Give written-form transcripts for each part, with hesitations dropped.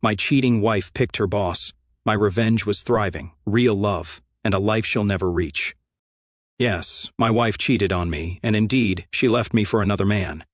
My cheating wife picked her boss. My revenge was thriving, real love, and a life she'll never reach. Yes, my wife cheated on me, and indeed, she left me for another man.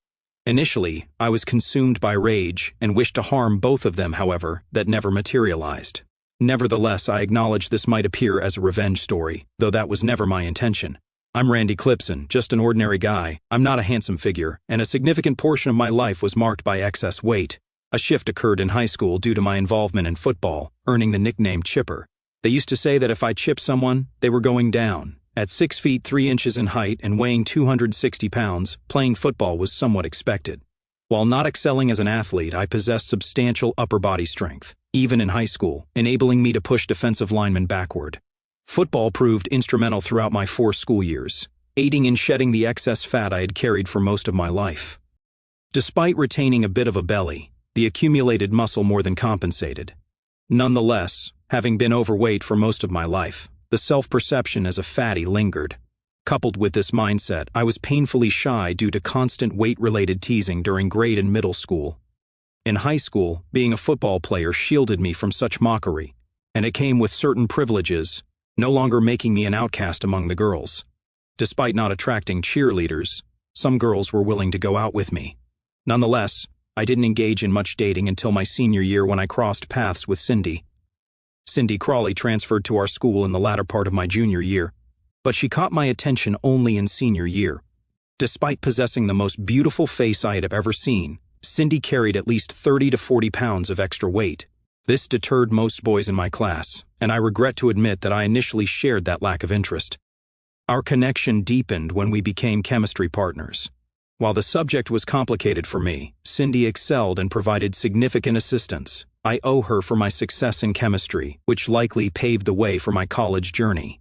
Initially, I was consumed by rage and wished to harm both of them, however, that never materialized. Nevertheless, I acknowledge this might appear as a revenge story, though that was never my intention. I'm Randy Clipson, just an ordinary guy. I'm not a handsome figure, and a significant portion of my life was marked by excess weight. A shift occurred in high school due to my involvement in football, earning the nickname Chipper. They used to say that if I chipped someone, they were going down. At 6 feet 3 inches in height and weighing 260 pounds, playing football was somewhat expected. While not excelling as an athlete, I possessed substantial upper body strength, even in high school, enabling me to push defensive linemen backward. Football proved instrumental throughout my 4 school years, aiding in shedding the excess fat I had carried for most of my life. Despite retaining a bit of a belly, the accumulated muscle more than compensated. Nonetheless, having been overweight for most of my life, the self-perception as a fatty lingered. Coupled with this mindset, I was painfully shy due to constant weight-related teasing during grade and middle school. In high school, being a football player shielded me from such mockery, and it came with certain privileges, no longer making me an outcast among the girls. Despite not attracting cheerleaders, some girls were willing to go out with me. Nonetheless, I didn't engage in much dating until my senior year when I crossed paths with Cindy. Cindy Crawley transferred to our school in the latter part of my junior year, but she caught my attention only in senior year. Despite possessing the most beautiful face I had ever seen, Cindy carried at least 30 to 40 pounds of extra weight. This deterred most boys in my class, and I regret to admit that I initially shared that lack of interest. Our connection deepened when we became chemistry partners. While the subject was complicated for me, Cindy excelled and provided significant assistance. I owe her for my success in chemistry, which likely paved the way for my college journey.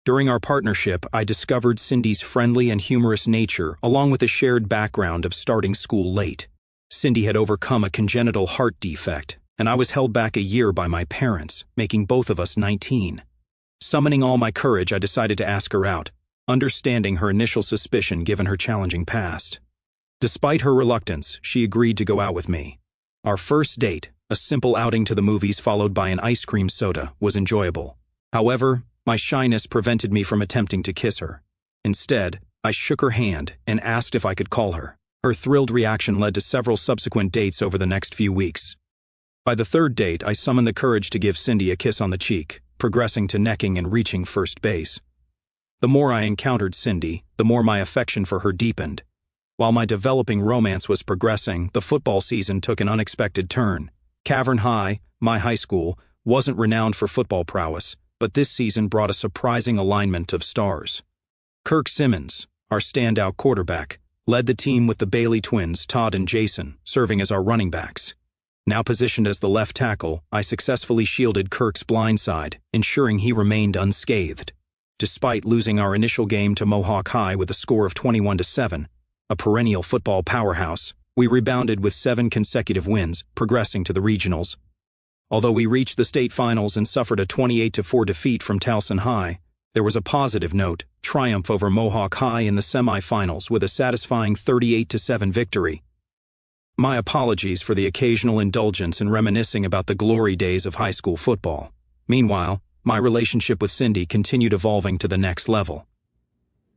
During our partnership, I discovered Cindy's friendly and humorous nature, along with a shared background of starting school late. Cindy had overcome a congenital heart defect, and I was held back a year by my parents, making both of us 19. Summoning all my courage, I decided to ask her out, understanding her initial suspicion given her challenging past. Despite her reluctance, she agreed to go out with me. Our first date, a simple outing to the movies followed by an ice cream soda, was enjoyable. However, my shyness prevented me from attempting to kiss her. Instead, I shook her hand and asked if I could call her. Her thrilled reaction led to several subsequent dates over the next few weeks. By the third date, I summoned the courage to give Cindy a kiss on the cheek, progressing to necking and reaching first base. The more I encountered Cindy, the more my affection for her deepened. While my developing romance was progressing, the football season took an unexpected turn. Cavern High, my high school, wasn't renowned for football prowess, but this season brought a surprising alignment of stars. Kirk Simmons, our standout quarterback, led the team with the Bailey twins, Todd and Jason, serving as our running backs. Now positioned as the left tackle, I successfully shielded Kirk's blind side, ensuring he remained unscathed. Despite losing our initial game to Mohawk High with a score of 21-7, a perennial football powerhouse, we rebounded with 7 consecutive wins, progressing to the regionals. Although we reached the state finals and suffered a 28-4 defeat from Towson High, there was a positive note: triumph over Mohawk High in the semifinals with a satisfying 38-7 victory. My apologies for the occasional indulgence in reminiscing about the glory days of high school football. Meanwhile, my relationship with Cindy continued evolving to the next level.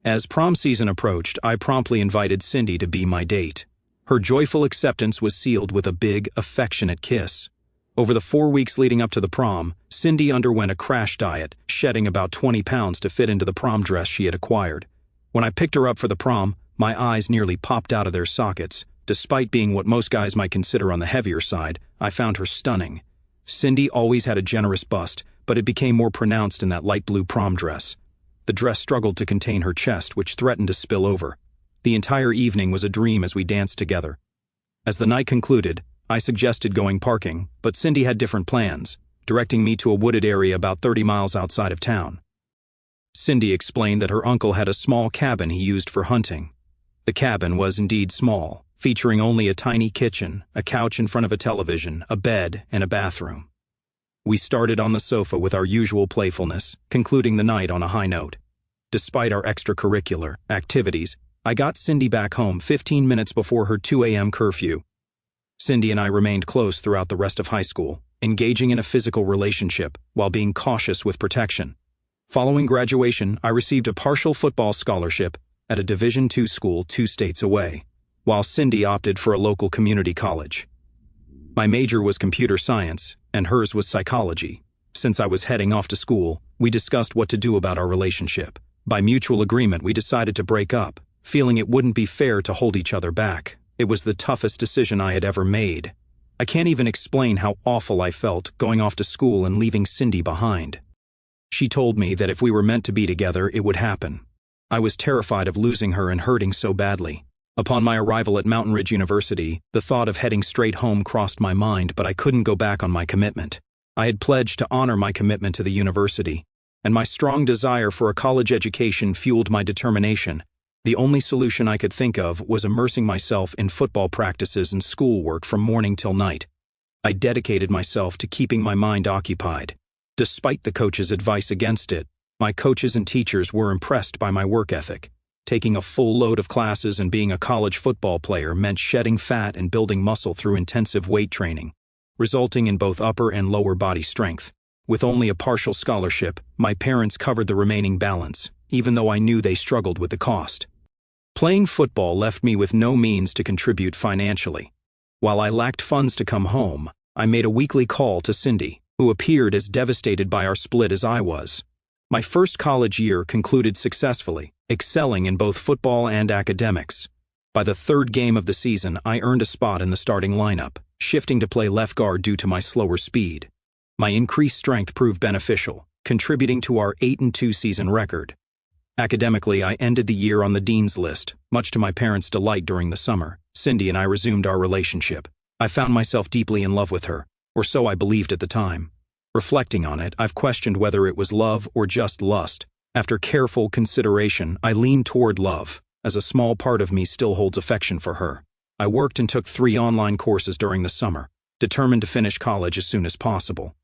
As prom season approached, I promptly invited Cindy to be my date. Her joyful acceptance was sealed with a big, affectionate kiss. Over the 4 weeks leading up to the prom, Cindy underwent a crash diet, shedding about 20 pounds to fit into the prom dress she had acquired. When I picked her up for the prom, my eyes nearly popped out of their sockets. Despite being what most guys might consider on the heavier side, I found her stunning. Cindy always had a generous bust, but it became more pronounced in that light blue prom dress. The dress struggled to contain her chest, which threatened to spill over. The entire evening was a dream as we danced together. As the night concluded, I suggested going parking, but Cindy had different plans, directing me to a wooded area about 30 miles outside of town. Cindy explained that her uncle had a small cabin he used for hunting. The cabin was indeed small, featuring only a tiny kitchen, a couch in front of a television, a bed, and a bathroom. We started on the sofa with our usual playfulness, concluding the night on a high note. Despite our extracurricular activities, I got Cindy back home 15 minutes before her 2 a.m. curfew. Cindy and I remained close throughout the rest of high school, engaging in a physical relationship while being cautious with protection. Following graduation, I received a partial football scholarship at a Division II school 2 states away, while Cindy opted for a local community college. My major was computer science, and hers was psychology. Since I was heading off to school, we discussed what to do about our relationship. By mutual agreement, we decided to break up, feeling it wouldn't be fair to hold each other back. It was the toughest decision I had ever made. I can't even explain how awful I felt going off to school and leaving Cindy behind. She told me that if we were meant to be together, it would happen. I was terrified of losing her and hurting so badly. Upon my arrival at Mountain Ridge University, the thought of heading straight home crossed my mind, but I couldn't go back on my commitment. I had pledged to honor my commitment to the university, and my strong desire for a college education fueled my determination. The only solution I could think of was immersing myself in football practices and schoolwork from morning till night. I dedicated myself to keeping my mind occupied. Despite the coach's advice against it, my coaches and teachers were impressed by my work ethic. Taking a full load of classes and being a college football player meant shedding fat and building muscle through intensive weight training, resulting in both upper and lower body strength. With only a partial scholarship, my parents covered the remaining balance, even though I knew they struggled with the cost. Playing football left me with no means to contribute financially. While I lacked funds to come home, I made a weekly call to Cindy, who appeared as devastated by our split as I was. My first college year concluded successfully, excelling in both football and academics. By the third game of the season, I earned a spot in the starting lineup, shifting to play left guard due to my slower speed. My increased strength proved beneficial, contributing to our 8-2 season record. Academically, I ended the year on the dean's list, much to my parents' delight. During the summer, Cindy and I resumed our relationship. I found myself deeply in love with her, or so I believed at the time. Reflecting on it, I've questioned whether it was love or just lust. After careful consideration, I lean toward love, as a small part of me still holds affection for her. I worked and took 3 online courses during the summer, determined to finish college as soon as possible.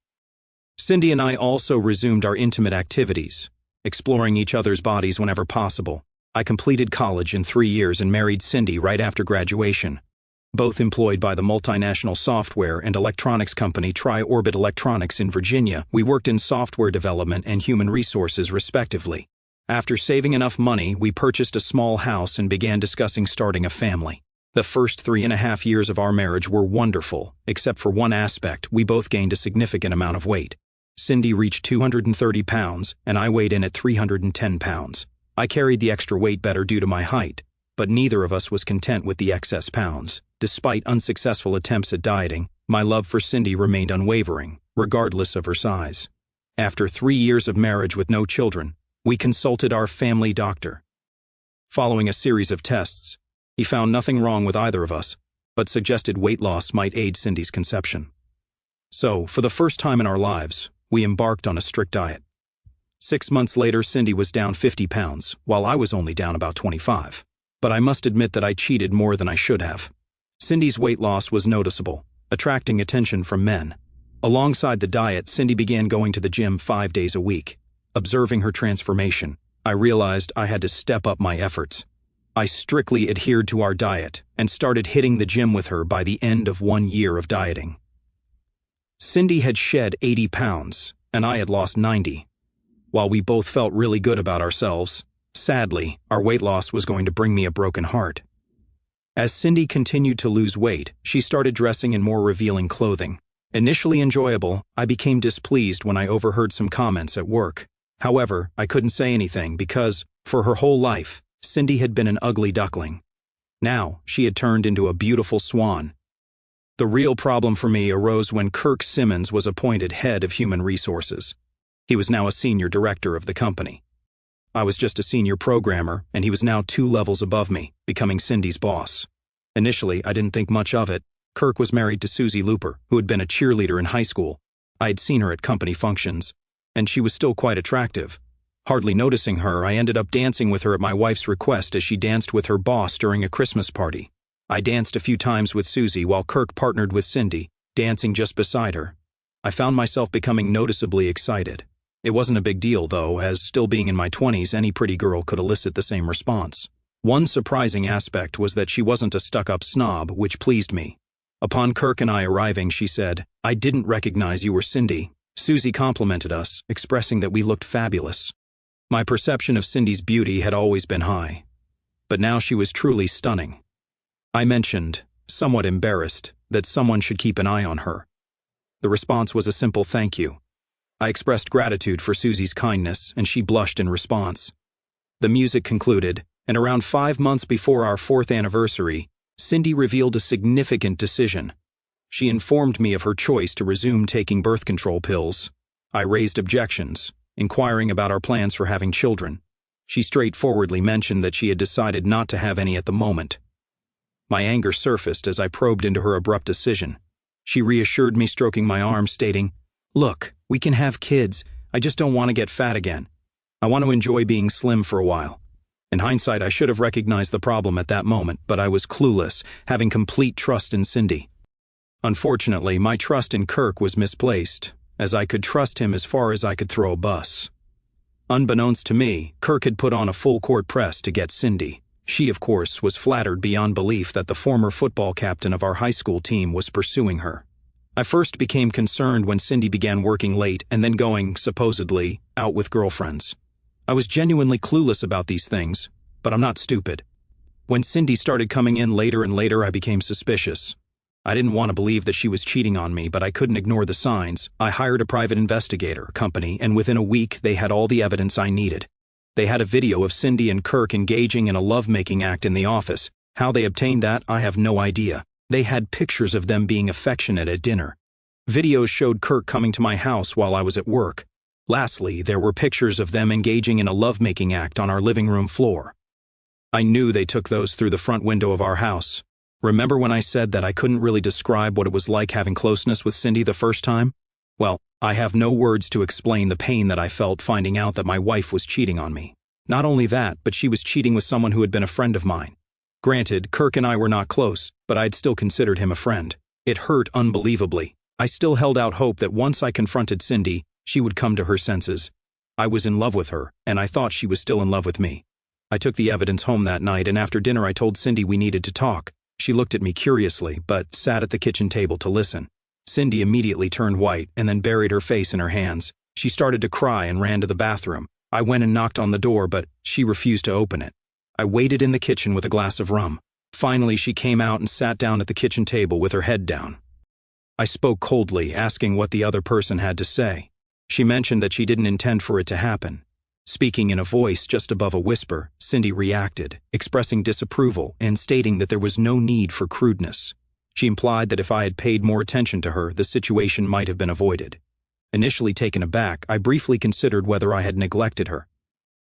Cindy and I also resumed our intimate activities, exploring each other's bodies whenever possible. I completed college in 3 years and married Cindy right after graduation. Both employed by the multinational software and electronics company Tri-Orbit Electronics in Virginia, we worked in software development and human resources respectively. After saving enough money, we purchased a small house and began discussing starting a family. The first 3.5 years of our marriage were wonderful, except for one aspect: we both gained a significant amount of weight. Cindy reached 230 pounds, and I weighed in at 310 pounds. I carried the extra weight better due to my height, but neither of us was content with the excess pounds. Despite unsuccessful attempts at dieting, my love for Cindy remained unwavering, regardless of her size. After 3 years of marriage with no children, we consulted our family doctor. Following a series of tests, he found nothing wrong with either of us, but suggested weight loss might aid Cindy's conception. So, for the first time in our lives, we embarked on a strict diet. 6 months later, Cindy was down 50 pounds, while I was only down about 25. But I must admit that I cheated more than I should have. Cindy's weight loss was noticeable, attracting attention from men. Alongside the diet, Cindy began going to the gym 5 days a week. Observing her transformation, I realized I had to step up my efforts. I strictly adhered to our diet and started hitting the gym with her by the end of 1 year of dieting. Cindy had shed 80 pounds, and I had lost 90. While we both felt really good about ourselves, sadly, our weight loss was going to bring me a broken heart. As Cindy continued to lose weight, she started dressing in more revealing clothing. Initially enjoyable, I became displeased when I overheard some comments at work. However, I couldn't say anything because, for her whole life, Cindy had been an ugly duckling. Now, she had turned into a beautiful swan. The real problem for me arose when Kirk Simmons was appointed head of human resources. He was now a senior director of the company. I was just a senior programmer, and he was now 2 levels above me, becoming Cindy's boss. Initially, I didn't think much of it. Kirk was married to Susie Looper, who had been a cheerleader in high school. I had seen her at company functions, and she was still quite attractive. Hardly noticing her, I ended up dancing with her at my wife's request as she danced with her boss during a Christmas party. I danced a few times with Susie while Kirk partnered with Cindy, dancing just beside her. I found myself becoming noticeably excited. It wasn't a big deal, though, as still being in my 20s, any pretty girl could elicit the same response. One surprising aspect was that she wasn't a stuck-up snob, which pleased me. Upon Kirk and I arriving, she said, "I didn't recognize you were Cindy." Susie complimented us, expressing that we looked fabulous. My perception of Cindy's beauty had always been high, but now she was truly stunning. I mentioned, somewhat embarrassed, that someone should keep an eye on her. The response was a simple thank you. I expressed gratitude for Susie's kindness, and she blushed in response. The music concluded, and around 5 months before our 4th anniversary, Cindy revealed a significant decision. She informed me of her choice to resume taking birth control pills. I raised objections, inquiring about our plans for having children. She straightforwardly mentioned that she had decided not to have any at the moment. My anger surfaced as I probed into her abrupt decision. She reassured me, stroking my arm, stating, "Look, we can have kids. I just don't want to get fat again. I want to enjoy being slim for a while." In hindsight, I should have recognized the problem at that moment, but I was clueless, having complete trust in Cindy. Unfortunately, my trust in Kirk was misplaced, as I could trust him as far as I could throw a bus. Unbeknownst to me, Kirk had put on a full-court press to get Cindy. She, of course, was flattered beyond belief that the former football captain of our high school team was pursuing her. I first became concerned when Cindy began working late and then going, supposedly, out with girlfriends. I was genuinely clueless about these things, but I'm not stupid. When Cindy started coming in later and later, I became suspicious. I didn't want to believe that she was cheating on me, but I couldn't ignore the signs. I hired a private investigator company, and within a week, they had all the evidence I needed. They had a video of Cindy and Kirk engaging in a lovemaking act in the office. How they obtained that, I have no idea. They had pictures of them being affectionate at dinner. Videos showed Kirk coming to my house while I was at work. Lastly, there were pictures of them engaging in a lovemaking act on our living room floor. I knew they took those through the front window of our house. Remember when I said that I couldn't really describe what it was like having closeness with Cindy the first time? Well, I have no words to explain the pain that I felt finding out that my wife was cheating on me. Not only that, but she was cheating with someone who had been a friend of mine. Granted, Kirk and I were not close, but I'd still considered him a friend. It hurt unbelievably. I still held out hope that once I confronted Cindy, she would come to her senses. I was in love with her, and I thought she was still in love with me. I took the evidence home that night, and after dinner I told Cindy we needed to talk. She looked at me curiously, but sat at the kitchen table to listen. Cindy immediately turned white and then buried her face in her hands. She started to cry and ran to the bathroom. I went and knocked on the door, but she refused to open it. I waited in the kitchen with a glass of rum. Finally, she came out and sat down at the kitchen table with her head down. I spoke coldly, asking what the other person had to say. She mentioned that she didn't intend for it to happen. Speaking in a voice just above a whisper, Cindy reacted, expressing disapproval and stating that there was no need for crudeness. She implied that if I had paid more attention to her, the situation might have been avoided. Initially taken aback, I briefly considered whether I had neglected her.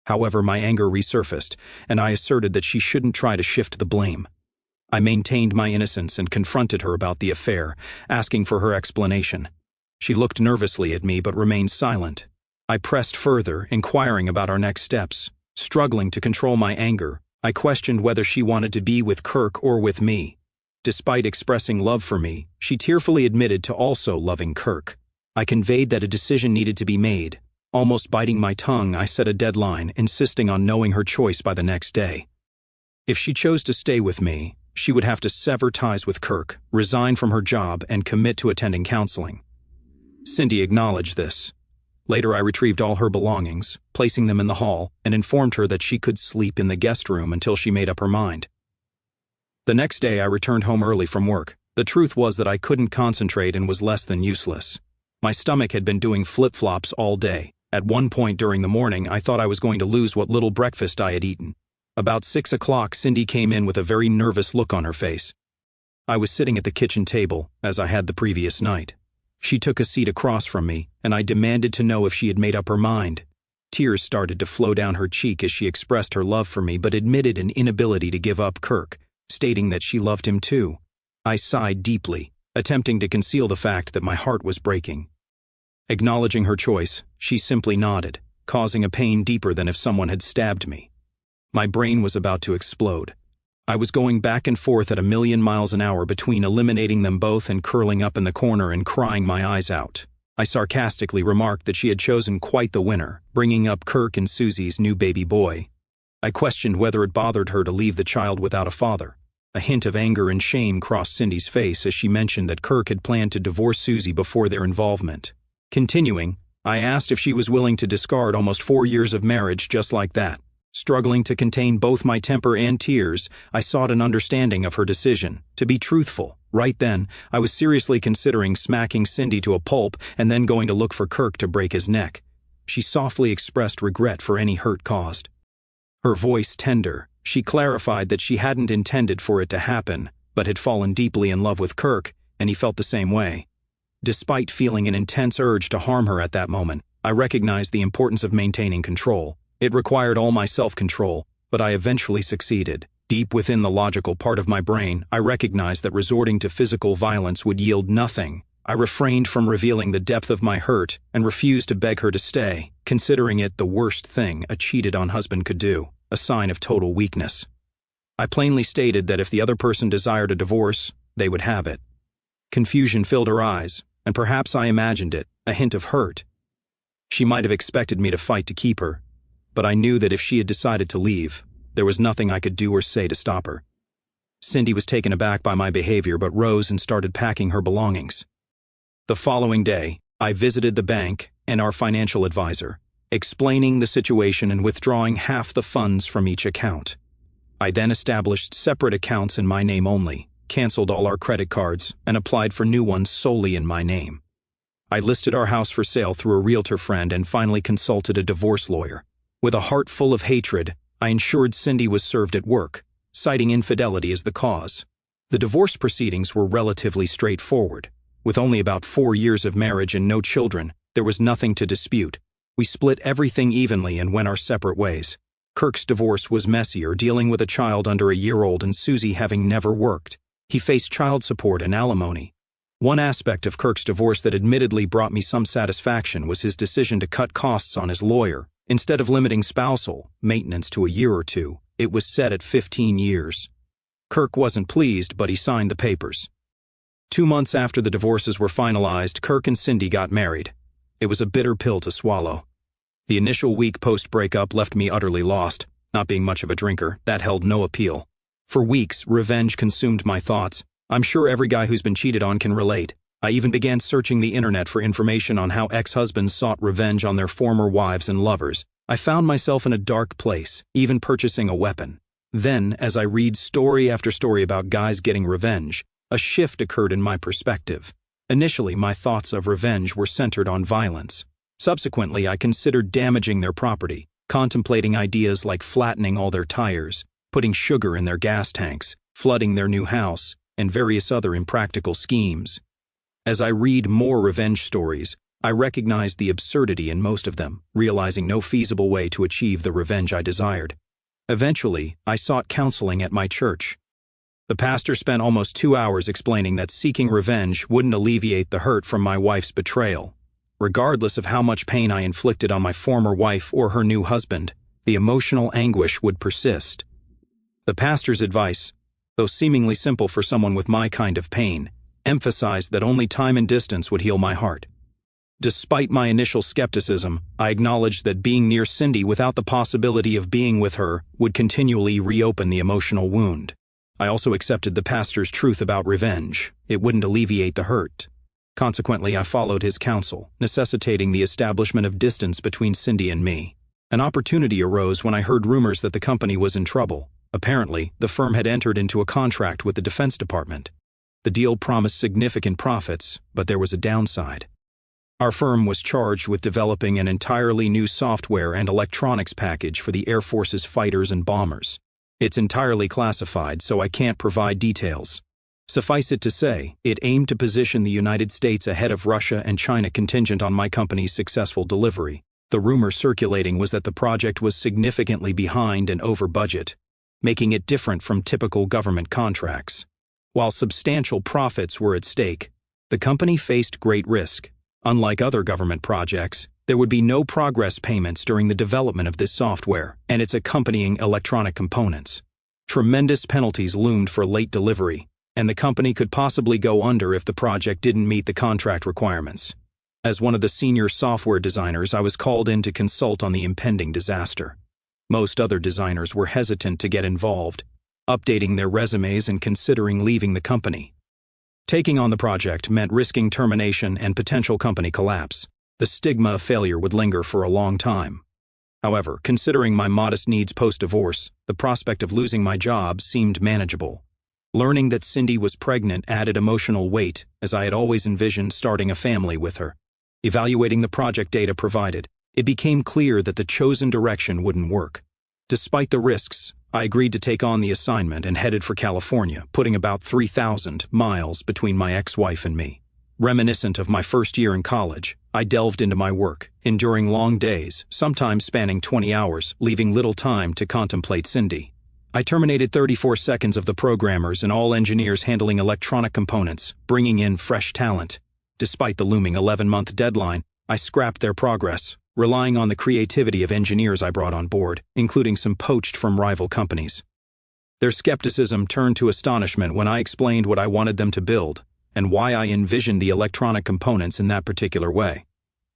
However, my anger resurfaced, and I asserted that she shouldn't try to shift the blame. I maintained my innocence and confronted her about the affair, asking for her explanation. She looked nervously at me but remained silent. I pressed further, inquiring about our next steps. Struggling to control my anger, I questioned whether she wanted to be with Kirk or with me. Despite expressing love for me, she tearfully admitted to also loving Kirk. I conveyed that a decision needed to be made. Almost biting my tongue, I set a deadline, insisting on knowing her choice by the next day. If she chose to stay with me, she would have to sever ties with Kirk, resign from her job, and commit to attending counseling. Cindy acknowledged this. Later, I retrieved all her belongings, placing them in the hall, and informed her that she could sleep in the guest room until she made up her mind. The next day, I returned home early from work. The truth was that I couldn't concentrate and was less than useless. My stomach had been doing flip-flops all day. At one point during the morning, I thought I was going to lose what little breakfast I had eaten. About 6 o'clock, Cindy came in with a very nervous look on her face. I was sitting at the kitchen table, as I had the previous night. She took a seat across from me, and I demanded to know if she had made up her mind. Tears started to flow down her cheek as she expressed her love for me but admitted an inability to give up Kirk, stating that she loved him too. I sighed deeply, attempting to conceal the fact that my heart was breaking. Acknowledging her choice, she simply nodded, causing a pain deeper than if someone had stabbed me. My brain was about to explode. I was going back and forth at 1,000,000 miles an hour between eliminating them both and curling up in the corner and crying my eyes out. I sarcastically remarked that she had chosen quite the winner, bringing up Kirk and Susie's new baby boy. I questioned whether it bothered her to leave the child without a father. A hint of anger and shame crossed Cindy's face as she mentioned that Kirk had planned to divorce Susie before their involvement. Continuing, I asked if she was willing to discard almost 4 years of marriage just like that. Struggling to contain both my temper and tears, I sought an understanding of her decision. To be truthful, right then, I was seriously considering smacking Cindy to a pulp and then going to look for Kirk to break his neck. She softly expressed regret for any hurt caused. Her voice tender, she clarified that she hadn't intended for it to happen, but had fallen deeply in love with Kirk, and he felt the same way. Despite feeling an intense urge to harm her at that moment, I recognized the importance of maintaining control. It required all my self-control, but I eventually succeeded. Deep within the logical part of my brain, I recognized that resorting to physical violence would yield nothing. I refrained from revealing the depth of my hurt and refused to beg her to stay, considering it the worst thing a cheated-on husband could do, a sign of total weakness. I plainly stated that if the other person desired a divorce, they would have it. Confusion filled her eyes, and perhaps I imagined it, a hint of hurt. She might have expected me to fight to keep her, but I knew that if she had decided to leave, there was nothing I could do or say to stop her. Cindy was taken aback by my behavior but rose and started packing her belongings. The following day, I visited the bank and our financial advisor, explaining the situation and withdrawing half the funds from each account. I then established separate accounts in my name only, canceled all our credit cards, and applied for new ones solely in my name. I listed our house for sale through a realtor friend and finally consulted a divorce lawyer. With a heart full of hatred, I ensured Cindy was served at work, citing infidelity as the cause. The divorce proceedings were relatively straightforward. With only about 4 years of marriage and no children, there was nothing to dispute. We split everything evenly and went our separate ways. Kirk's divorce was messier, dealing with a child under a year old and Susie having never worked. He faced child support and alimony. One aspect of Kirk's divorce that admittedly brought me some satisfaction was his decision to cut costs on his lawyer. Instead of limiting spousal maintenance to a year or two, it was set at 15 years. Kirk wasn't pleased, but he signed the papers. 2 months after the divorces were finalized, Kirk and Cindy got married. It was a bitter pill to swallow. The initial week post-breakup left me utterly lost. Not being much of a drinker, that held no appeal. For weeks, revenge consumed my thoughts. I'm sure every guy who's been cheated on can relate. I even began searching the internet for information on how ex-husbands sought revenge on their former wives and lovers. I found myself in a dark place, even purchasing a weapon. Then, as I read story after story about guys getting revenge, a shift occurred in my perspective. Initially, my thoughts of revenge were centered on violence. Subsequently, I considered damaging their property, contemplating ideas like flattening all their tires, putting sugar in their gas tanks, flooding their new house, and various other impractical schemes. As I read more revenge stories, I recognized the absurdity in most of them, realizing no feasible way to achieve the revenge I desired. Eventually, I sought counseling at my church. The pastor spent almost 2 hours explaining that seeking revenge wouldn't alleviate the hurt from my wife's betrayal. Regardless of how much pain I inflicted on my former wife or her new husband, the emotional anguish would persist. The pastor's advice, though seemingly simple for someone with my kind of pain, emphasized that only time and distance would heal my heart. Despite my initial skepticism, I acknowledged that being near Cindy without the possibility of being with her would continually reopen the emotional wound. I also accepted the pastor's truth about revenge. It wouldn't alleviate the hurt. Consequently, I followed his counsel, necessitating the establishment of distance between Cindy and me. An opportunity arose when I heard rumors that the company was in trouble. Apparently, the firm had entered into a contract with the Defense Department. The deal promised significant profits, but there was a downside. Our firm was charged with developing an entirely new software and electronics package for the Air Force's fighters and bombers. It's entirely classified, so I can't provide details. Suffice it to say, it aimed to position the United States ahead of Russia and China contingent on my company's successful delivery. The rumor circulating was that the project was significantly behind and over budget, making it different from typical government contracts. While substantial profits were at stake, the company faced great risk. Unlike other government projects, there would be no progress payments during the development of this software and its accompanying electronic components. Tremendous penalties loomed for late delivery, and the company could possibly go under if the project didn't meet the contract requirements. As one of the senior software designers, I was called in to consult on the impending disaster. Most other designers were hesitant to get involved, updating their resumes and considering leaving the company. Taking on the project meant risking termination and potential company collapse. The stigma of failure would linger for a long time. However, considering my modest needs post-divorce, the prospect of losing my job seemed manageable. Learning that Cindy was pregnant added emotional weight, as I had always envisioned starting a family with her. Evaluating the project data provided, it became clear that the chosen direction wouldn't work. Despite the risks, I agreed to take on the assignment and headed for California, putting about 3,000 miles between my ex-wife and me. Reminiscent of my first year in college, I delved into my work, enduring long days, sometimes spanning 20 hours, leaving little time to contemplate Cindy. I terminated 34 seconds of the programmers and all engineers handling electronic components, bringing in fresh talent. Despite the looming 11-month deadline, I scrapped their progress, relying on the creativity of engineers I brought on board, including some poached from rival companies. Their skepticism turned to astonishment when I explained what I wanted them to build, and why I envisioned the electronic components in that particular way.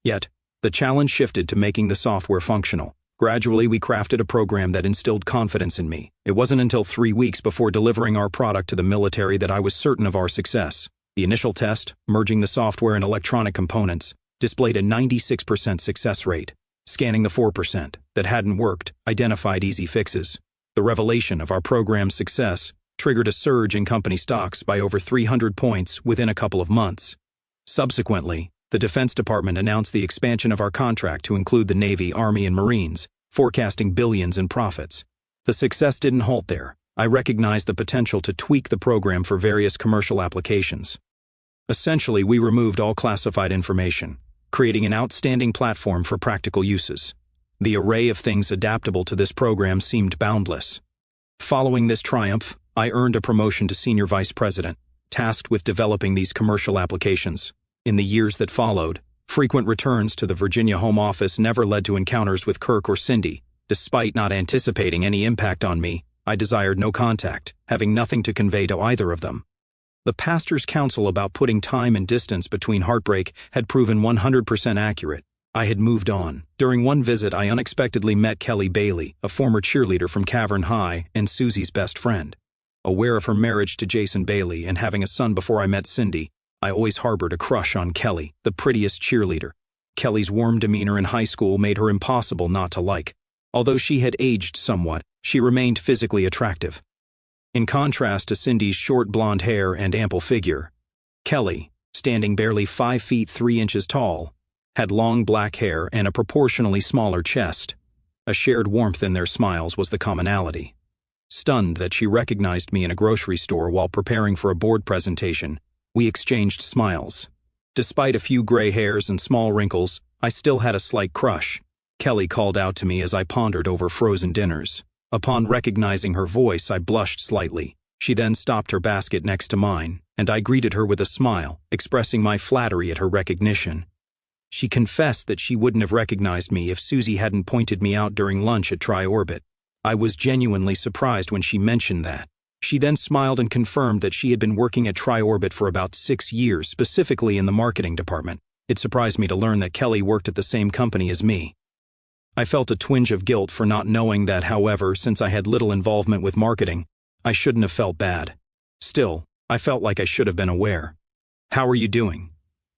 Yet, the challenge shifted to making the software functional. Gradually, we crafted a program that instilled confidence in me. It wasn't until 3 weeks before delivering our product to the military that I was certain of our success. The initial test, merging the software and electronic components, displayed a 96% success rate. Scanning the 4% that hadn't worked identified easy fixes. The revelation of our program's success triggered a surge in company stocks by over 300 points within a couple of months. Subsequently, the Defense Department announced the expansion of our contract to include the Navy, Army, and Marines, forecasting billions in profits. The success didn't halt there. I recognized the potential to tweak the program for various commercial applications. Essentially, we removed all classified information, creating an outstanding platform for practical uses. The array of things adaptable to this program seemed boundless. Following this triumph, I earned a promotion to Senior Vice President, tasked with developing these commercial applications. In the years that followed, frequent returns to the Virginia home office never led to encounters with Kirk or Cindy. Despite not anticipating any impact on me, I desired no contact, having nothing to convey to either of them. The pastor's counsel about putting time and distance between heartbreak had proven 100% accurate. I had moved on. During one visit, I unexpectedly met Kelly Bailey, a former cheerleader from Cavern High and Susie's best friend. Aware of her marriage to Jason Bailey and having a son before I met Cindy, I always harbored a crush on Kelly, the prettiest cheerleader. Kelly's warm demeanor in high school made her impossible not to like. Although she had aged somewhat, she remained physically attractive. In contrast to Cindy's short blonde hair and ample figure, Kelly, standing barely 5 feet 3 inches tall, had long black hair and a proportionally smaller chest. A shared warmth in their smiles was the commonality. Stunned that she recognized me in a grocery store while preparing for a board presentation, we exchanged smiles. Despite a few gray hairs and small wrinkles, I still had a slight crush. Kelly called out to me as I pondered over frozen dinners. Upon recognizing her voice, I blushed slightly. She then stopped her basket next to mine, and I greeted her with a smile, expressing my flattery at her recognition. She confessed that she wouldn't have recognized me if Susie hadn't pointed me out during lunch at Tri-Orbit. I was genuinely surprised when she mentioned that. She then smiled and confirmed that she had been working at Tri-Orbit for about 6 years, specifically in the marketing department. It surprised me to learn that Kelly worked at the same company as me. I felt a twinge of guilt for not knowing that, however, since I had little involvement with marketing, I shouldn't have felt bad. Still, I felt like I should have been aware. "How are you doing?"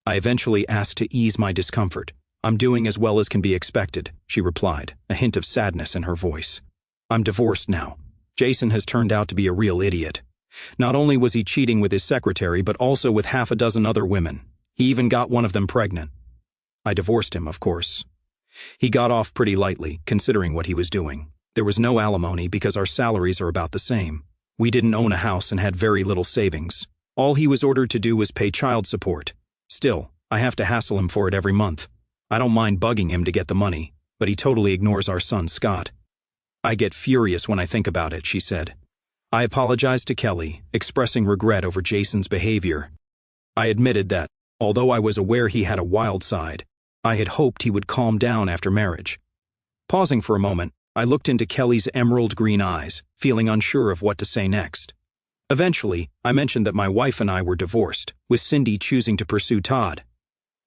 I eventually asked to ease my discomfort. "I'm doing as well as can be expected," she replied, a hint of sadness in her voice. "I'm divorced now. Jason has turned out to be a real idiot. Not only was he cheating with his secretary, but also with half a dozen other women. He even got one of them pregnant. I divorced him, of course. He got off pretty lightly, considering what he was doing. There was no alimony because our salaries are about the same. We didn't own a house and had very little savings. All he was ordered to do was pay child support. Still, I have to hassle him for it every month. I don't mind bugging him to get the money, but he totally ignores our son, Scott. I get furious when I think about it," she said. I apologized to Kelly, expressing regret over Jason's behavior. I admitted that, although I was aware he had a wild side, I had hoped he would calm down after marriage. Pausing for a moment, I looked into Kelly's emerald green eyes, feeling unsure of what to say next. Eventually, I mentioned that my wife and I were divorced, with Cindy choosing to pursue Todd.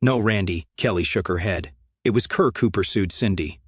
"No, Randy," Kelly shook her head. "It was Kirk who pursued Cindy.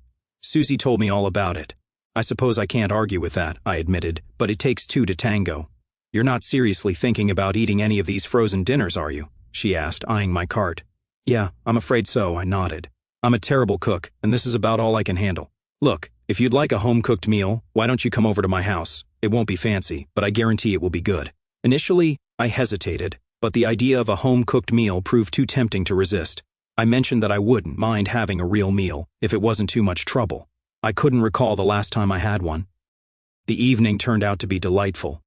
Susie told me all about it. I suppose I can't argue with that, I admitted, but it takes two to tango. You're not seriously thinking about eating any of these frozen dinners, are you? She asked, eyeing my cart. Yeah, I'm afraid so, I nodded. I'm a terrible cook, and this is about all I can handle. Look, if you'd like a home-cooked meal, why don't you come over to my house? It won't be fancy, but I guarantee it will be good. Initially, I hesitated, but the idea of a home-cooked meal proved too tempting to resist. I mentioned that I wouldn't mind having a real meal if it wasn't too much trouble. I couldn't recall the last time I had one. The evening turned out to be delightful.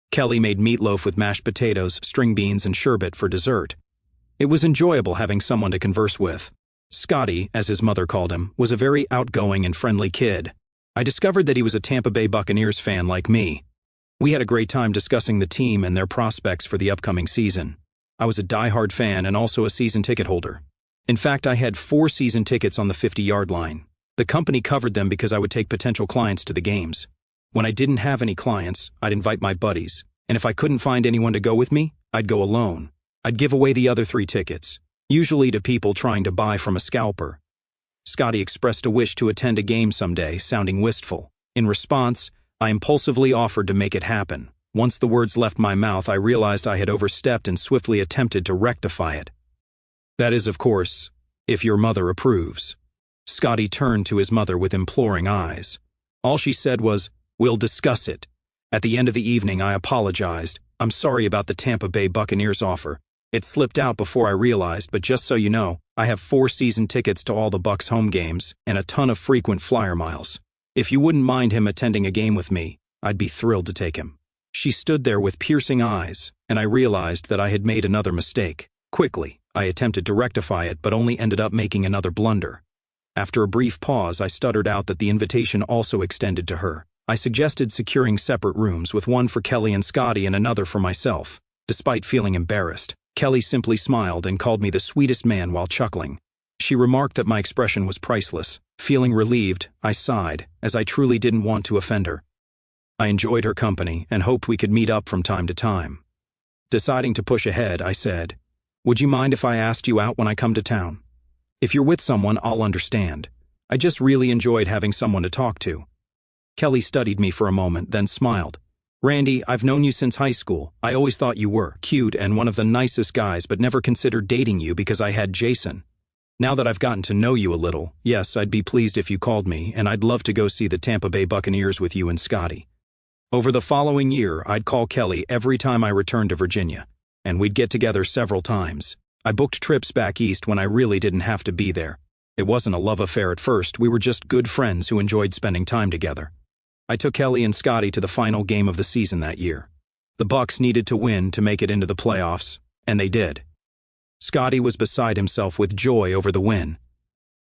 Kelly made meatloaf with mashed potatoes, string beans, and sherbet for dessert. It was enjoyable having someone to converse with. Scotty, as his mother called him, was a very outgoing and friendly kid. I discovered that he was a Tampa Bay Buccaneers fan like me. We had a great time discussing the team and their prospects for the upcoming season. I was a diehard fan and also a season ticket holder. In fact, I had 4 season tickets on the 50-yard line. The company covered them because I would take potential clients to the games. When I didn't have any clients, I'd invite my buddies, and if I couldn't find anyone to go with me, I'd go alone. I'd give away the other 3 tickets, usually to people trying to buy from a scalper. Scotty expressed a wish to attend a game someday, sounding wistful. In response, I impulsively offered to make it happen. Once the words left my mouth, I realized I had overstepped and swiftly attempted to rectify it. That is, of course, if your mother approves. Scotty turned to his mother with imploring eyes. All she said was, "We'll discuss it." At the end of the evening, I apologized. I'm sorry about the Tampa Bay Buccaneers offer. It slipped out before I realized, but just so you know, I have 4 season tickets to all the Bucs home games and a ton of frequent flyer miles. If you wouldn't mind him attending a game with me, I'd be thrilled to take him. She stood there with piercing eyes, and I realized that I had made another mistake. Quickly, I attempted to rectify it, but only ended up making another blunder. After a brief pause, I stuttered out that the invitation also extended to her. I suggested securing separate rooms, with one for Kelly and Scotty and another for myself. Despite feeling embarrassed, Kelly simply smiled and called me the sweetest man while chuckling. She remarked that my expression was priceless. Feeling relieved, I sighed, as I truly didn't want to offend her. I enjoyed her company and hoped we could meet up from time to time. Deciding to push ahead, I said, "Would you mind if I asked you out when I come to town? If you're with someone, I'll understand. I just really enjoyed having someone to talk to." Kelly studied me for a moment, then smiled. "Randy, I've known you since high school. I always thought you were cute and one of the nicest guys, but never considered dating you because I had Jason. Now that I've gotten to know you a little, yes, I'd be pleased if you called me, and I'd love to go see the Tampa Bay Buccaneers with you and Scotty." Over the following year, I'd call Kelly every time I returned to Virginia, and we'd get together several times. I booked trips back east when I really didn't have to be there. It wasn't a love affair at first, we were just good friends who enjoyed spending time together. I took Kelly and Scotty to the final game of the season that year. The Bucs needed to win to make it into the playoffs, and they did. Scotty was beside himself with joy over the win.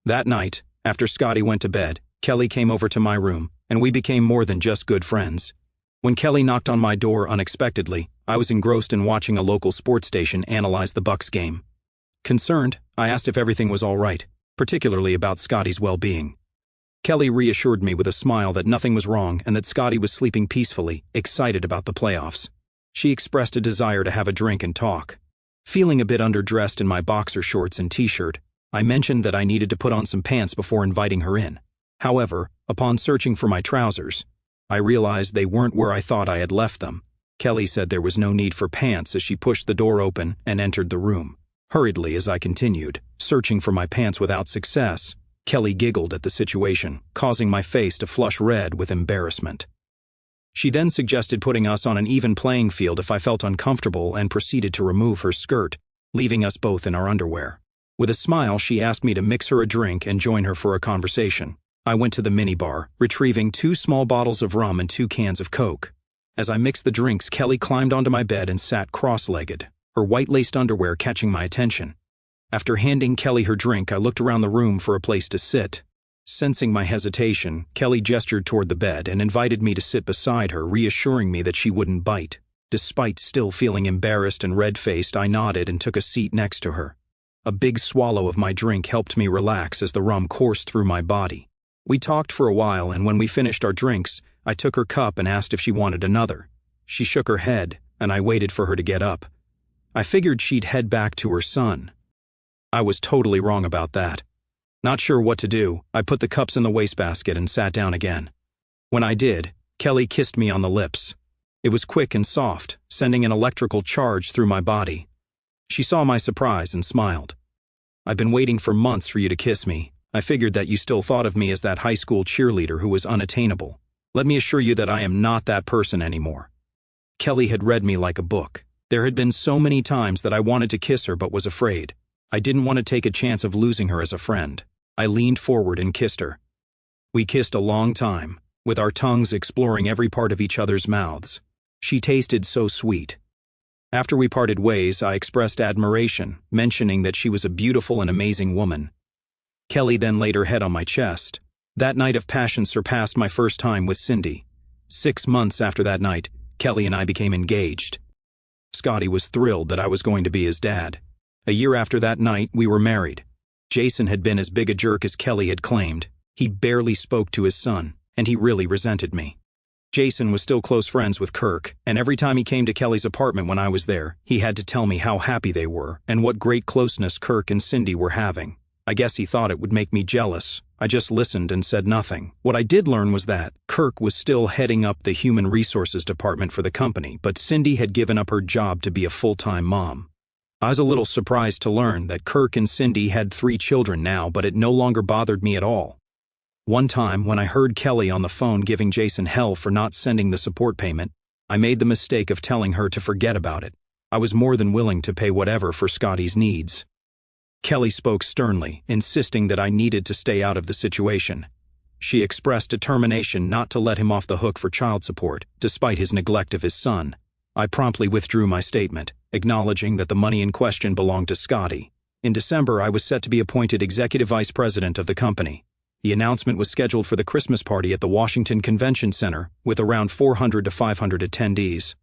That night, after Scotty went to bed, Kelly came over to my room, and we became more than just good friends. When Kelly knocked on my door unexpectedly, I was engrossed in watching a local sports station analyze the Bucs game. Concerned, I asked if everything was all right, particularly about Scotty's well-being. Kelly reassured me with a smile that nothing was wrong and that Scotty was sleeping peacefully, excited about the playoffs. She expressed a desire to have a drink and talk. Feeling a bit underdressed in my boxer shorts and t-shirt, I mentioned that I needed to put on some pants before inviting her in. However, upon searching for my trousers, I realized they weren't where I thought I had left them. Kelly said there was no need for pants as she pushed the door open and entered the room. Hurriedly, as I continued, searching for my pants without success, Kelly giggled at the situation, causing my face to flush red with embarrassment. She then suggested putting us on an even playing field if I felt uncomfortable and proceeded to remove her skirt, leaving us both in our underwear. With a smile, she asked me to mix her a drink and join her for a conversation. I went to the minibar, retrieving 2 small bottles of rum and 2 cans of Coke. As I mixed the drinks, Kelly climbed onto my bed and sat cross-legged, her white-laced underwear catching my attention. After handing Kelly her drink, I looked around the room for a place to sit. Sensing my hesitation, Kelly gestured toward the bed and invited me to sit beside her, reassuring me that she wouldn't bite. Despite still feeling embarrassed and red-faced, I nodded and took a seat next to her. A big swallow of my drink helped me relax as the rum coursed through my body. We talked for a while, and when we finished our drinks, I took her cup and asked if she wanted another. She shook her head, and I waited for her to get up. I figured she'd head back to her son. I was totally wrong about that. Not sure what to do, I put the cups in the wastebasket and sat down again. When I did, Kelly kissed me on the lips. It was quick and soft, sending an electrical charge through my body. She saw my surprise and smiled. "I've been waiting for months for you to kiss me. I figured that you still thought of me as that high school cheerleader who was unattainable. Let me assure you that I am not that person anymore." Kelly had read me like a book. There had been so many times that I wanted to kiss her but was afraid. I didn't want to take a chance of losing her as a friend. I leaned forward and kissed her. We kissed a long time, with our tongues exploring every part of each other's mouths. She tasted so sweet. After we parted ways, I expressed admiration, mentioning that she was a beautiful and amazing woman. Kelly then laid her head on my chest. That night of passion surpassed my first time with Cindy. 6 months after that night, Kelly and I became engaged. Scotty was thrilled that I was going to be his dad. A year after that night, we were married. Jason had been as big a jerk as Kelly had claimed. He barely spoke to his son, and he really resented me. Jason was still close friends with Kirk, and every time he came to Kelly's apartment when I was there, he had to tell me how happy they were and what great closeness Kirk and Cindy were having. I guess he thought it would make me jealous. I just listened and said nothing. What I did learn was that Kirk was still heading up the human resources department for the company, but Cindy had given up her job to be a full-time mom. I was a little surprised to learn that Kirk and Cindy had 3 children now, but it no longer bothered me at all. One time, when I heard Kelly on the phone giving Jason hell for not sending the support payment, I made the mistake of telling her to forget about it. I was more than willing to pay whatever for Scotty's needs. Kelly spoke sternly, insisting that I needed to stay out of the situation. She expressed determination not to let him off the hook for child support, despite his neglect of his son. I promptly withdrew my statement, acknowledging that the money in question belonged to Scotty. In December, I was set to be appointed executive vice president of the company. The announcement was scheduled for the Christmas party at the Washington Convention Center, with around 400 to 500 attendees.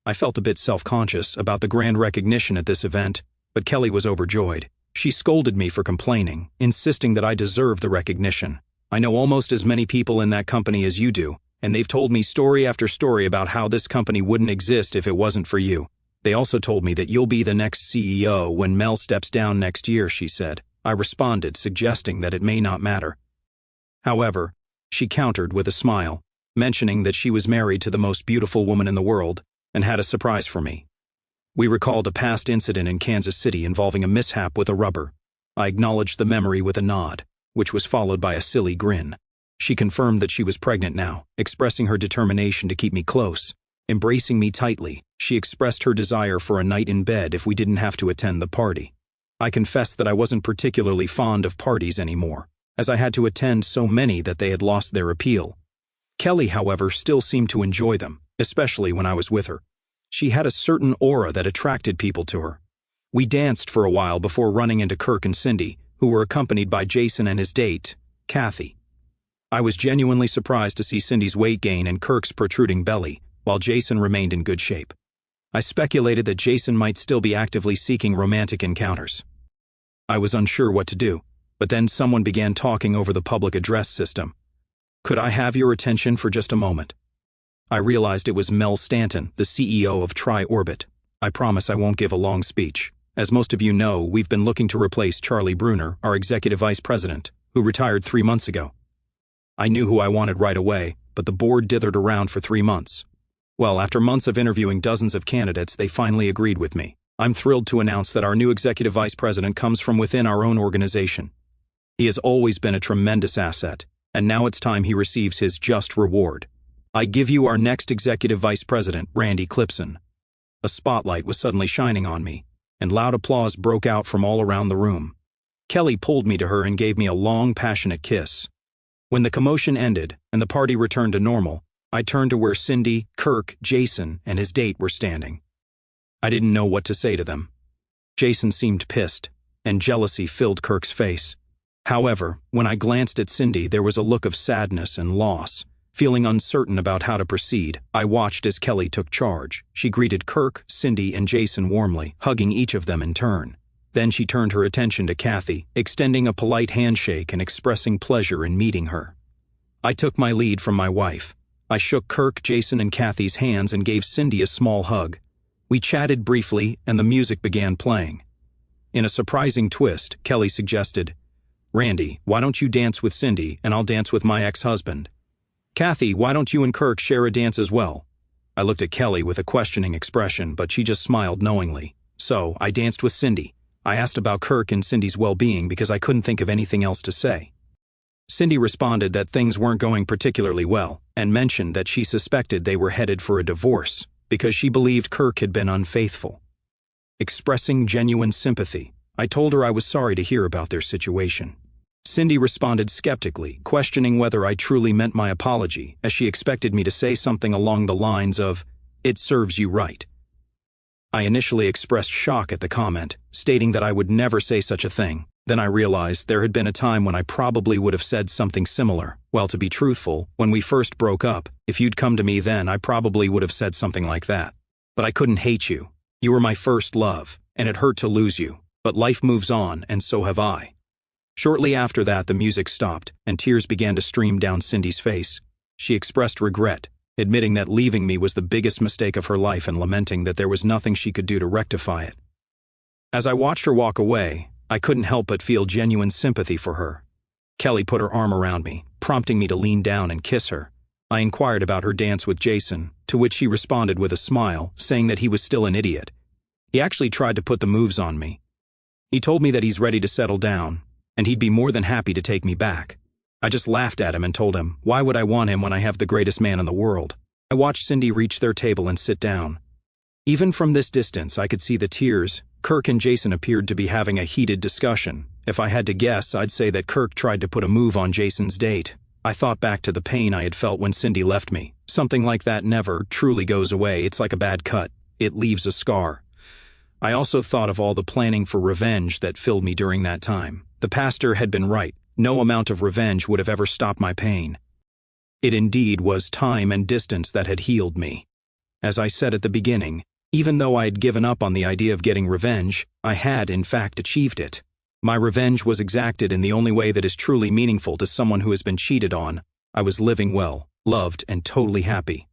I felt a bit self-conscious about the grand recognition at this event, but Kelly was overjoyed. She scolded me for complaining, insisting that I deserved the recognition. "I know almost as many people in that company as you do, and they've told me story after story about how this company wouldn't exist if it wasn't for you. They also told me that you'll be the next CEO when Mel steps down next year," she said. I responded, suggesting that it may not matter. However, she countered with a smile, mentioning that she was married to the most beautiful woman in the world and had a surprise for me. We recalled a past incident in Kansas City involving a mishap with a rubber. I acknowledged the memory with a nod, which was followed by a silly grin. She confirmed that she was pregnant now, expressing her determination to keep me close. Embracing me tightly, she expressed her desire for a night in bed if we didn't have to attend the party. I confessed that I wasn't particularly fond of parties anymore, as I had to attend so many that they had lost their appeal. Kelly, however, still seemed to enjoy them, especially when I was with her. She had a certain aura that attracted people to her. We danced for a while before running into Kirk and Cindy, who were accompanied by Jason and his date, Kathy. I was genuinely surprised to see Cindy's weight gain and Kirk's protruding belly, while Jason remained in good shape. I speculated that Jason might still be actively seeking romantic encounters. I was unsure what to do, but then someone began talking over the public address system. "Could I have your attention for just a moment?" I realized it was Mel Stanton, the CEO of Tri-Orbit. I promise I won't give a long speech. As most of you know, we've been looking to replace Charlie Bruner, our executive vice president, who retired 3 months ago. I knew who I wanted right away, but the board dithered around for 3 months. Well, after months of interviewing dozens of candidates, they finally agreed with me. I'm thrilled to announce that our new executive vice president comes from within our own organization. He has always been a tremendous asset, and now it's time he receives his just reward. I give you our next executive vice president, Randy Clipson. A spotlight was suddenly shining on me, and loud applause broke out from all around the room. Kelly pulled me to her and gave me a long, passionate kiss. When the commotion ended and the party returned to normal, I turned to where Cindy, Kirk, Jason, and his date were standing. I didn't know what to say to them. Jason seemed pissed, and jealousy filled Kirk's face. However, when I glanced at Cindy, there was a look of sadness and loss. Feeling uncertain about how to proceed, I watched as Kelly took charge. She greeted Kirk, Cindy, and Jason warmly, hugging each of them in turn. Then she turned her attention to Kathy, extending a polite handshake and expressing pleasure in meeting her. I took my lead from my wife. I shook Kirk, Jason, and Kathy's hands and gave Cindy a small hug. We chatted briefly, and the music began playing. In a surprising twist, Kelly suggested, "Randy, why don't you dance with Cindy and I'll dance with my ex-husband?" Kathy, why don't you and Kirk share a dance as well? I looked at Kelly with a questioning expression, but she just smiled knowingly. So, I danced with Cindy. I asked about Kirk and Cindy's well-being because I couldn't think of anything else to say. Cindy responded that things weren't going particularly well, and mentioned that she suspected they were headed for a divorce because she believed Kirk had been unfaithful. Expressing genuine sympathy, I told her I was sorry to hear about their situation. Cindy responded skeptically, questioning whether I truly meant my apology, as she expected me to say something along the lines of, "It serves you right." I initially expressed shock at the comment, stating that I would never say such a thing. Then I realized there had been a time when I probably would have said something similar. Well, to be truthful, when we first broke up, if you'd come to me then, I probably would have said something like that. But I couldn't hate you. You were my first love, and it hurt to lose you. But life moves on, and so have I. Shortly after that, the music stopped, and tears began to stream down Cindy's face. She expressed regret, admitting that leaving me was the biggest mistake of her life and lamenting that there was nothing she could do to rectify it. As I watched her walk away, I couldn't help but feel genuine sympathy for her. Kelly put her arm around me, prompting me to lean down and kiss her. I inquired about her dance with Jason, to which she responded with a smile, saying that he was still an idiot. He actually tried to put the moves on me. He told me that he's ready to settle down, and he'd be more than happy to take me back. I just laughed at him and told him, why would I want him when I have the greatest man in the world? I watched Cindy reach their table and sit down. Even from this distance, I could see the tears. Kirk and Jason appeared to be having a heated discussion. If I had to guess, I'd say that Kirk tried to put a move on Jason's date. I thought back to the pain I had felt when Cindy left me. Something like that never truly goes away. It's like a bad cut. It leaves a scar. I also thought of all the planning for revenge that filled me during that time. The pastor had been right. No amount of revenge would have ever stopped my pain. It indeed was time and distance that had healed me. As I said at the beginning, even though I had given up on the idea of getting revenge, I had, in fact, achieved it. My revenge was exacted in the only way that is truly meaningful to someone who has been cheated on. I was living well, loved, and totally happy.